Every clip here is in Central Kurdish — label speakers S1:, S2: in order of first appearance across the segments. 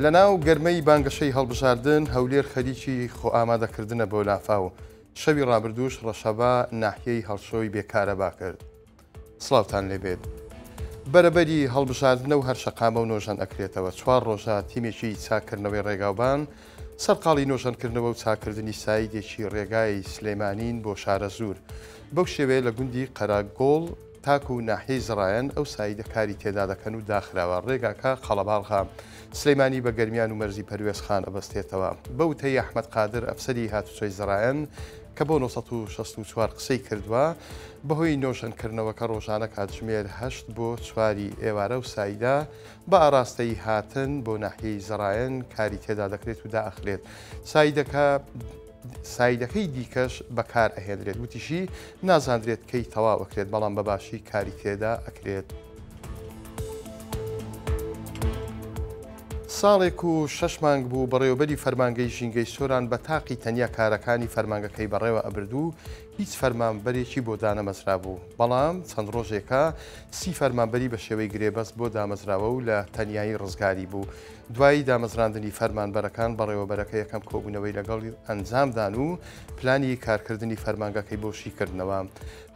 S1: لەناو گەرمەی بانگەشەی هەڵبژاردن هەولێر خەریکی خۆ ئامادەکردنە بۆ لافاو شەوی ڕابردووش ڕەشەبا ناحیەی هەڵشۆی بێکارەبا کرد. سڵاوتان لێبێت. بەرەبەری هەڵبژاردنە و هەر شەقامە و نۆژان ئەکرێتەوە. 4 ڕۆژە تیمێکی چاکردنەوەی ڕێگاوبان سەرقاڵی نۆژانکردنەوە و چاکردنی سایدێکی ڕێگای سلێمانین بۆ شارە زوور. بەو شێوەیە لە گوندی قەراگۆڵ تاکو و ناحیەی زڕایەن ئەو سایدە کاری تێدا دەکەن و داخراوە. ڕێگاکە قەڵەباڵغا سلەیمانی بە گەرمیان و مەرزی پەروێزخان ئەبەستێتەوە. بەو تەی ئەحمەد قادر ئەفسەری هاتوچۆی زڕایەن کە بۆ 1964 قسەی کردووە بەهۆی نۆژەنکردنەوەکە ڕۆژانە کاتژمێر 8 بۆ 4 ئێوارە و سایدا بە ئاراستەی هاتن بۆ ناحیەی زڕایەن کاری تێدا دەکرێت و دائەخرێت. سایدەکەی دیکەش بەکار ئەهێنرێت وتیشی نازاندرێت کەی تەواو ئەکرێت بەڵام بەباشی کاری تێدا ئەکرێت. ساڵێک و 6 مانگ بوو بەڕێوەبەری فەرمانگەی ژینگەی سۆران بە تاقی تەنیا کارەکانی فەرمانگەکەی بەڕێوە ئەبردوو هیچ فەرمانبەرێکی بۆ دانەمەزرا بوو. بەڵام چەند ڕۆژێکە 30 فەرمانبەری بە شێوەی گرێبەست بۆ دامەزراوە و لە تەنیایی ڕزگاری بوو. دوایی دامەزراندنی فەرمانبەرەکان بەڕێوەبەرەکە یەکەم کۆبوونەوەی لەگەڵ ئەنجامدان و پلانی کارکردنی فەرمانگەکەی بۆ شی کردنەوە.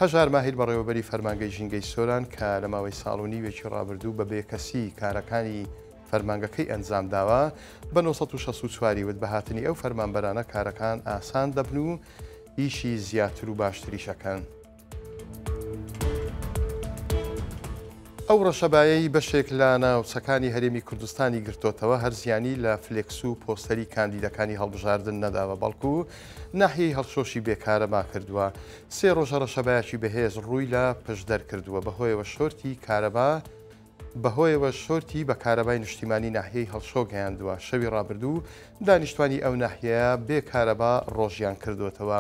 S1: هەژار ماهیر بەڕێوەبەری فەرمانگەی ژینگەی سۆران کە لە ماوەی ساڵ و نیوێکی ڕابردوو بە بێکەسی کارەکانی فەرمانگەکەی ئەنجام داوە بە 1964 وت بە هاتنی ئەو فەرمانبەرانە کارەکان ئاسان دەبن و ئیشی زیاتر و باشتریشەکەن. ئەو ڕەشەبایەی بەشێک لە ناوچەکانی هەرێمی کوردستانی گرتوتەوە هەرزیانی لە فلێکس و پۆستەری کاندیدەکانی هەڵبژاردن نەداوە بەڵکو ناحیەی هەڵشۆشی بێکارەما کردووە. 3 ڕۆژە ڕەشەبایەکی بەهێز ڕووی لە پشدەر کردووە بەهۆیەوە شۆرتی بە کارەبای نیشتیمانی ناحیەی هەڵشۆ گەیاندووە. شەوی ڕابردوو دانیشتوانی ئەو ناحیەیە بێکارەبا ڕۆژیان کردوتەوە.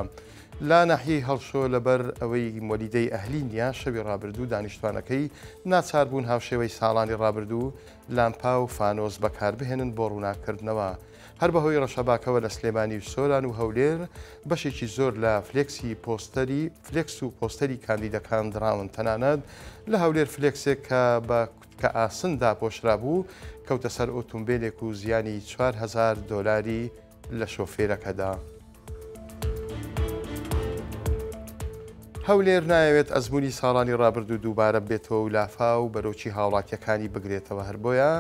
S1: لا ناحیەی هەڵشۆ لەبەر ئەوەی مۆلیدەی ئەهلی نیە شەوی ڕابردوو دانیشتوانەکەی ناچار بوون هاوشێوەی ساڵانی ڕابردوو لامپا و فانۆس بەکاربهێنن بۆ ڕووناکردنەوە. هەر بەهۆی ڕەشەباکەوە لە سلێمانی و سۆران و هەولێر بەشێکی زۆر لە فلێکس و پۆستەری کاندیدەکان دراون. تەنانەت لە هەولێر فلێکسێک کە ئاسندا پۆشرا بوو کەوتە سەر ئۆتۆمبیلێک و زیانی 4,000 دۆلاری لە شۆفێرەکەدا. هەولێر نایەوێت ئەزمموی ساڵانی ڕابردوو دووبارە بێتەوە و لافاو بەرەوچی هاوڵاتیەکانی بگرێتەوە. هەر بۆیە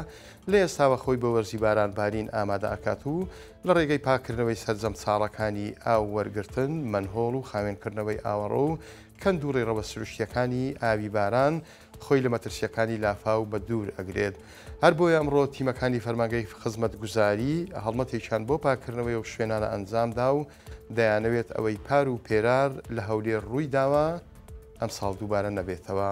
S1: لە ئێستاوە خۆی بە وەرزی باران بارین ئامادە ئەکات و لە ڕێگەی پاکردنەوەی سەرجەم ساڵەکانی ئاو وەرگرتن منهۆڵ و خاوێنکردنەوەی ئاوەڕۆ و کەند و ڕێڕەوە سروشتیەکانی ئاوی باران خۆی لە مەترسیەکانی لافاو بە دوور ئەگرێت. هەر بۆیە ئەمڕۆ تیمەکانی فەرمانگەی خزمەت گوزاری هەڵمەتێکیان بۆ پاکردنەوەی و شوێنانە ئەنجامدا و دەیانەوێت ئەوەی پار و پێرار لە هەولێر ڕووی داوە ئەم ساڵ دووبارە نەبێتەوە.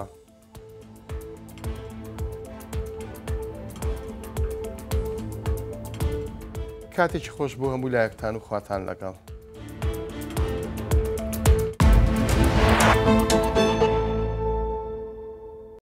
S1: کاتێکی خۆش بۆ هەموو لایەکتان و خواتان لەگەڵ.